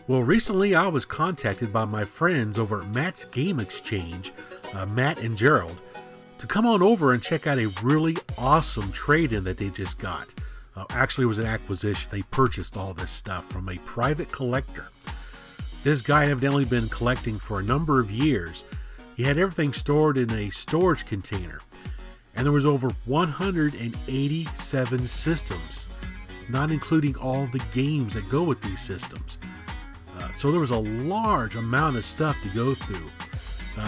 Well, recently I was contacted by my friends over at Matt's Game Exchange, Matt and Gerald, to come on over and check out a really awesome trade-in that they just got. Actually, it was an acquisition. They purchased all this stuff from a private collector. This guy had evidently been collecting for a number of years. He had everything stored in a storage container, and there was over 187 systems, not including all the games that go with these systems. So there was a large amount of stuff to go through.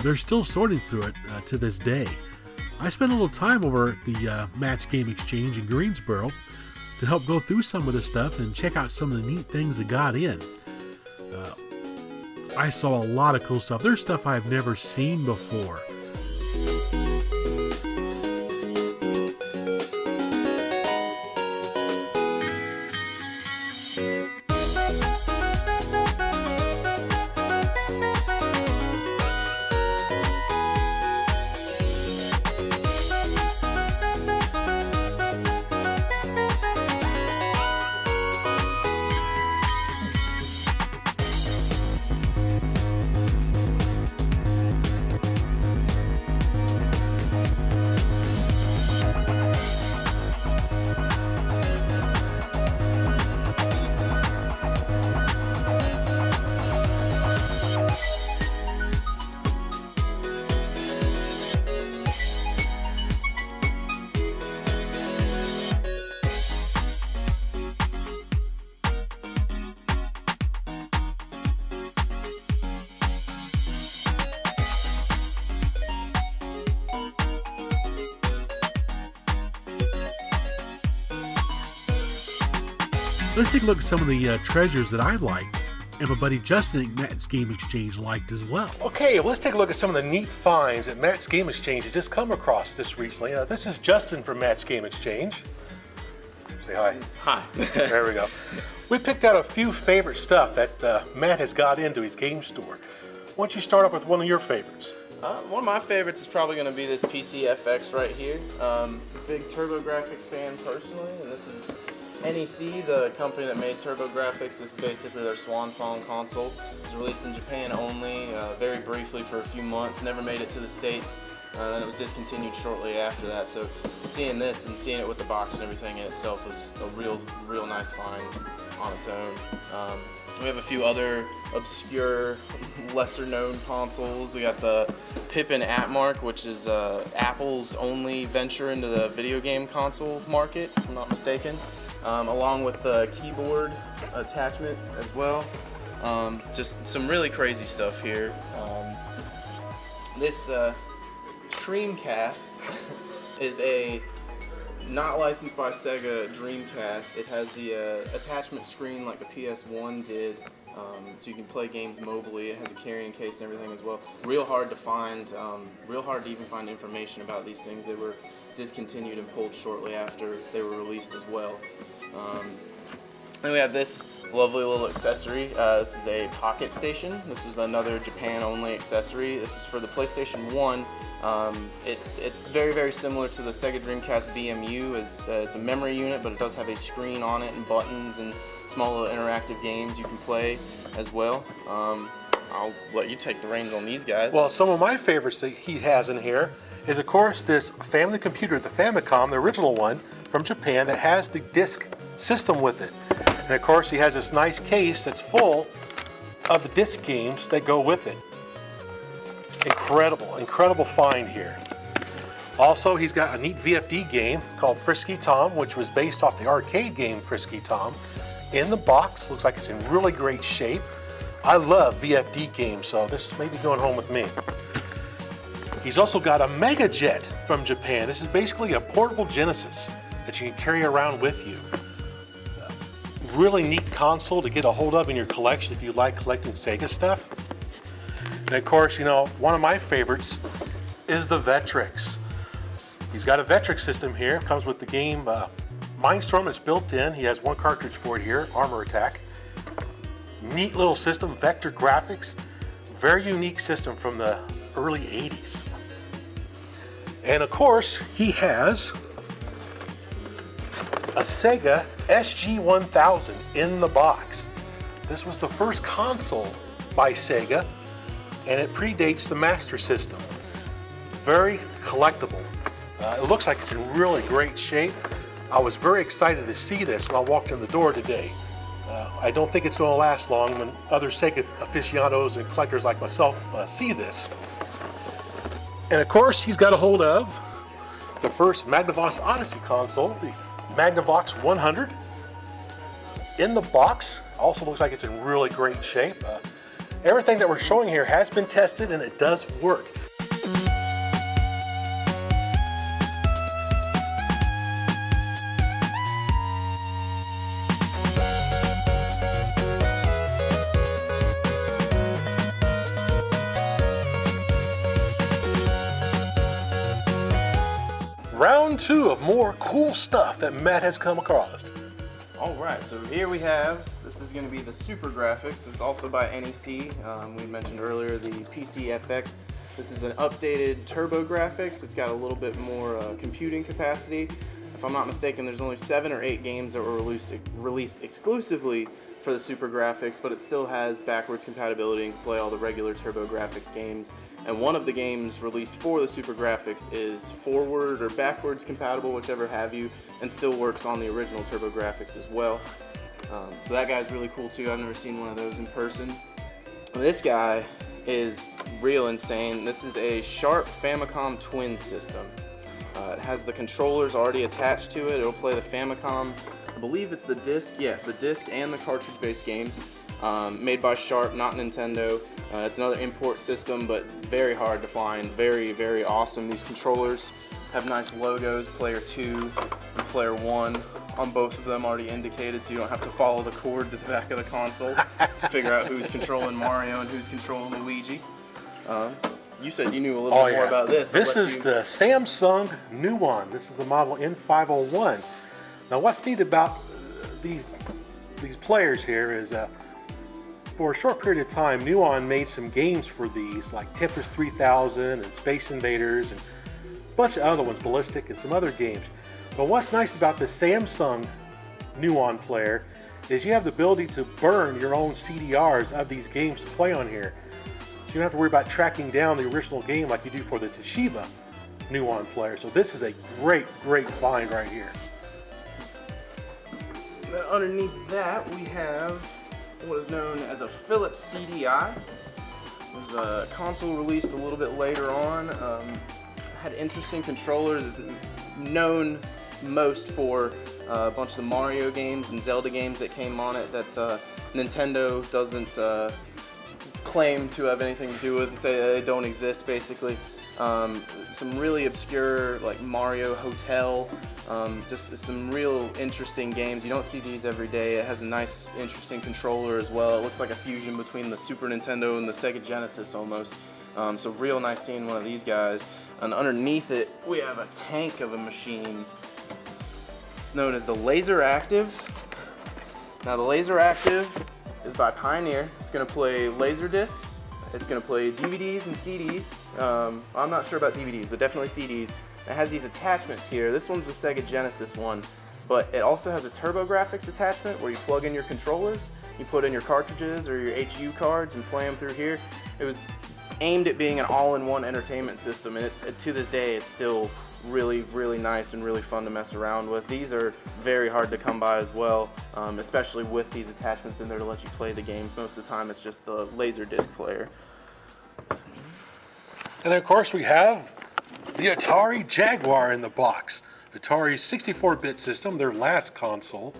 They're still sorting through it to this day. I spent a little time over at the Matt's Game Exchange in Greensboro to help go through some of the stuff and check out some of the neat things that got in. I saw a lot of cool stuff. There's stuff I've never seen before. Let's take a look at some of the treasures that I liked, and my buddy Justin at Matt's Game Exchange liked as well. Okay, well, let's take a look at some of the neat finds that Matt's Game Exchange has just come across this recently. This is Justin from Matt's Game Exchange. Say hi. Hi. There we go. We picked out a few favorite stuff that Matt has got into his game store. Why don't you start off with one of your favorites? One of my favorites is probably going to be this PCFX right here. Big TurboGrafx fan personally, and this is NEC, the company that made TurboGrafx. This is basically their swan song console. It was released in Japan only, very briefly for a few months, never made it to the States, then it was discontinued shortly after that. So seeing this and seeing it with the box and everything in itself was a real nice find on its own. We have a few other obscure, lesser known consoles. We got the Pippin Atmark, which is Apple's only venture into the video game console market, if I'm not mistaken. Along with the keyboard attachment as well. Just some really crazy stuff here. This Dreamcast is a not licensed by Sega Dreamcast. It has the attachment screen like the PS1 did, so you can play games mobily. It has a carrying case and everything as well. Real hard to find, real hard to even find information about these things. They were discontinued and pulled shortly after they were released as well. Then we have this lovely little accessory. This is a pocket station. This was another Japan-only accessory. This is for the PlayStation 1. It's very similar to the Sega Dreamcast VMU. It's a memory unit, but it does have a screen on it and buttons and small little interactive games you can play as well. I'll let you take the reins on these guys. Well, some of my favorites that he has in here is, of course, this family computer, the Famicom, the original one from Japan, that has the disc system with it. And of course, he has this nice case that's full of the disc games that go with it. Incredible find here. Also, he's got a neat VFD game called Frisky Tom, which was based off the arcade game Frisky Tom. In the box, looks like it's in really great shape. I love VFD games, so this may be going home with me. He's also got a Mega Jet from Japan. This is basically a portable Genesis that you can carry around with you. Really neat console to get a hold of in your collection if you like collecting Sega stuff. And of course, you know, one of my favorites is the Vectrex. He's got a Vectrex system here. Comes with the game Mindstorm. It's built in. He has one cartridge for it here, Armor Attack. Neat little system, vector graphics. Very unique system from the early 80s. And of course, he has a Sega SG-1000 in the box. This was the first console by Sega, and it predates the Master System. Very collectible. It looks like it's in really great shape. I was very excited to see this when I walked in the door today. I don't think it's going to last long when other Sega aficionados and collectors like myself see this. And of course, he's got a hold of the first Magnavox Odyssey console, the Magnavox 100. In the box, also looks like it's in really great shape. Everything that we're showing here has been tested and it does work. Round 2 of more cool stuff that Matt has come across. Alright, so here we have, this is going to be the Super Graphics. This is also by NEC. We mentioned earlier the PCFX. This is an updated Turbo Graphics. It's got a little bit more computing capacity. If I'm not mistaken, there's only 7 or 8 games that were released exclusively for the Super Graphics, but it still has backwards compatibility and can play all the regular Turbo Graphics games. And one of the games released for the Super Graphics is forward or backwards compatible, whichever have you, and still works on the original Turbo Graphics as well. So that guy's really cool too. I've never seen one of those in person. This guy is real insane. This is a Sharp Famicom Twin system. It has the controllers already attached to it. It'll play the Famicom, I believe it's the disc, yeah, the disc and the cartridge-based games. Made by Sharp, not Nintendo. It's another import system, but very hard to find. Very, very awesome. These controllers have nice logos, player 2 and player 1 on both of them already indicated, so you don't have to follow the cord to the back of the console to figure out who's controlling Mario and who's controlling Luigi. You said you knew a little bit more about this. This is the Samsung Nuon. This is the model N501. Now what's neat about these players here is for a short period of time, Nuon made some games for these, like Tempest 3000 and Space Invaders and a bunch of other ones, Ballistic and some other games. But what's nice about the Samsung Nuon player is you have the ability to burn your own CDRs of these games to play on here. So you don't have to worry about tracking down the original game like you do for the Toshiba Nuon player. So this is a great, great find right here. Then underneath that we have what is known as a Philips CDI. It was a console released a little bit later on. Had interesting controllers. It's known most for a bunch of the Mario games and Zelda games that came on it that Nintendo doesn't claim to have anything to do with and say they don't exist, basically. Some really obscure, like Mario Hotel, just some real interesting games. You don't see these every day. It has a nice, interesting controller as well. It looks like a fusion between the Super Nintendo and the Sega Genesis almost. So real nice seeing one of these guys. And underneath it, we have a tank of a machine. It's known as the Laser Active. Now the Laser Active is by Pioneer. It's going to play laser discs. It's going to play DVDs and CDs. I'm not sure about DVDs, but definitely CDs. It has these attachments here. This one's the Sega Genesis one, but it also has a TurboGrafx attachment where you plug in your controllers, you put in your cartridges or your HU cards and play them through here. It was aimed at being an all-in-one entertainment system, and to this day it's still really, really nice and really fun to mess around with. These are very hard to come by as well, especially with these attachments in there to let you play the games. Most of the time it's just the Laserdisc player. And then of course we have the Atari Jaguar in the box. Atari's 64-bit system, their last console.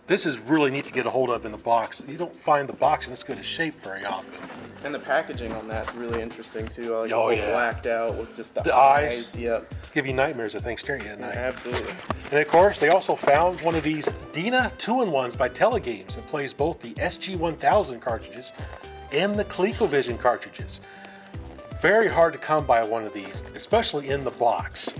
This is really neat to get a hold of in the box. You don't find the box in this good a shape very often. And the packaging on that's really interesting too. I like blacked out with just the eyes. Yep. Give you nightmares, I think, staring at night. Yeah, absolutely. And of course, they also found one of these Dina 2-in-1s by Telegames that plays both the SG-1000 cartridges and the ColecoVision cartridges. Very hard to come by one of these, especially in the box.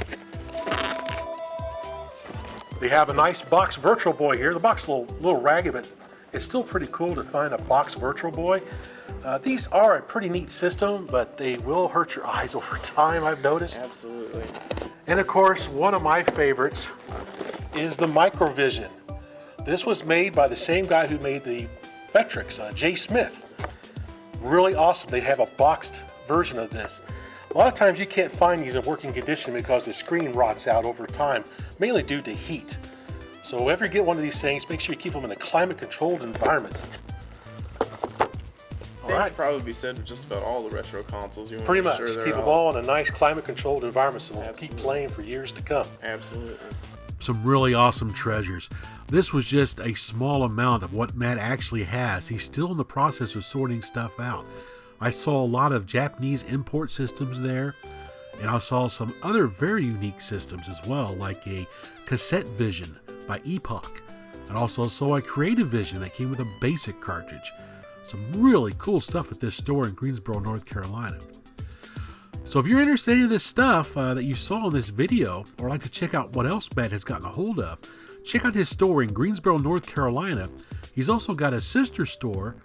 They have a nice box Virtual Boy here. The box is a little ragged, but it's still pretty cool to find a box Virtual Boy. These are a pretty neat system, but they will hurt your eyes over time, I've noticed. Absolutely. And of course, one of my favorites is the Microvision. This was made by the same guy who made the Vectrix, Jay Smith. Really awesome. They have a boxed version of this. A lot of times you can't find these in working condition because the screen rots out over time, mainly due to heat. So if you get one of these things, make sure you keep them in a climate-controlled environment. Same could probably be said with just about all the retro consoles. You want Pretty to be much. sure they're Keep them all in a nice climate-controlled environment so they'll keep playing for years to come. Absolutely. Some really awesome treasures. This was just a small amount of what Matt actually has. He's still in the process of sorting stuff out. I saw a lot of Japanese import systems there, and I saw some other very unique systems as well, like a Cassette Vision by Epoch. And also saw a Creative Vision that came with a basic cartridge. Some really cool stuff at this store in Greensboro, North Carolina. So if you're interested in this stuff that you saw in this video, or like to check out what else Matt has gotten a hold of, check out his store in Greensboro, North Carolina. He's also got a sister store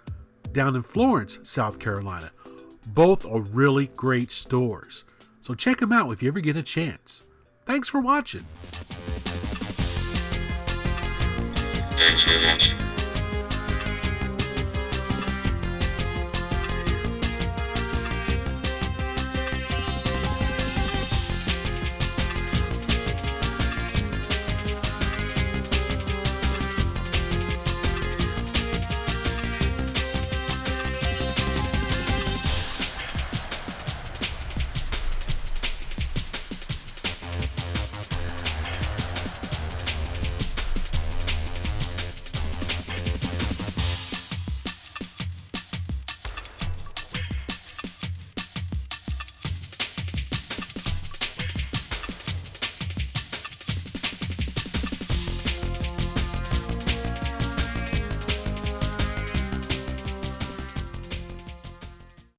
down in Florence, South Carolina. Both are really great stores. So check them out if you ever get a chance. Thanks for watching. Thanks for watching.